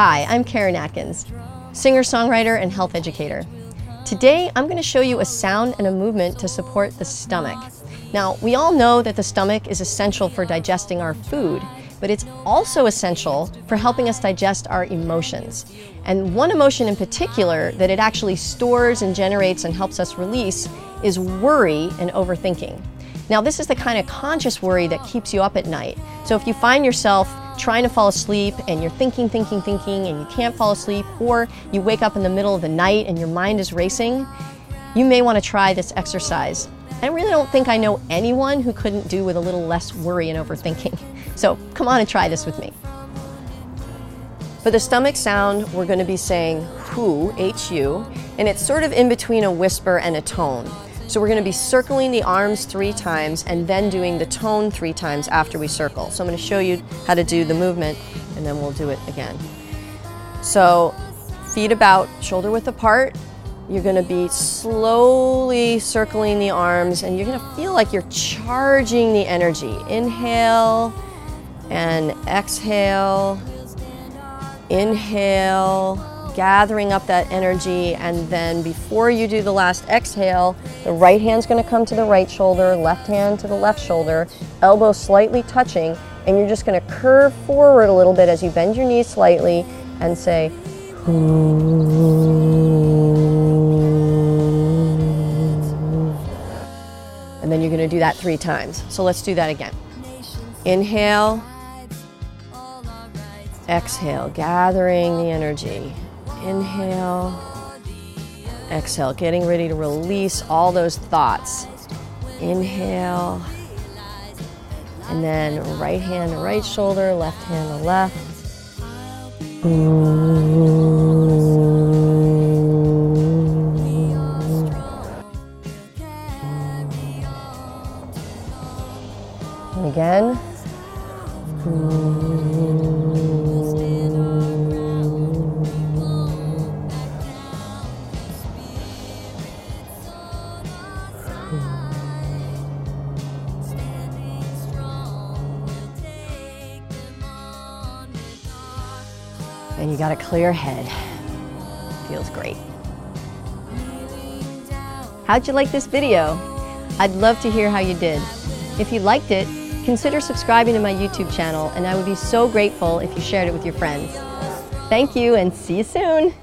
Hi, I'm Karen Atkins, singer-songwriter and health educator. Today, I'm going to show you a sound and a movement to support the stomach. Now, we all know that the stomach is essential for digesting our food, but it's also essential for helping us digest our emotions. And one emotion in particular that it actually stores and generates and helps us release is worry and overthinking. Now, this is the kind of conscious worry that keeps you up at night. So if you find yourself trying to fall asleep and you're thinking and you can't fall asleep, or you wake up in the middle of the night and your mind is racing, you may want to try this exercise. I really don't think I know anyone who couldn't do with a little less worry and overthinking. So come on and try this with me. For the stomach sound, we're going to be saying whoo, H-U, and it's sort of in between a whisper and a tone. So we're going to be circling the arms 3 times and then doing the tone 3 times after we circle. So I'm going to show you how to do the movement and then we'll do it again. So feet about shoulder width apart. You're going to be slowly circling the arms and you're going to feel like you're charging the energy. Inhale and exhale. Inhale, gathering up that energy, and then before you do the last exhale, the right hand's going to come to the right shoulder, left hand to the left shoulder, elbows slightly touching, and you're just going to curve forward a little bit as you bend your knees slightly and say, and then you're going to do that 3 times. So let's do that again. Inhale, exhale, gathering the energy. Inhale, exhale, getting ready to release all those thoughts. Inhale, and then right hand to right shoulder, left hand to left. And again. And you got a clear head. Feels great. How'd you like this video? I'd love to hear how you did. If you liked it, consider subscribing to my YouTube channel, and I would be so grateful if you shared it with your friends. Thank you, and see you soon.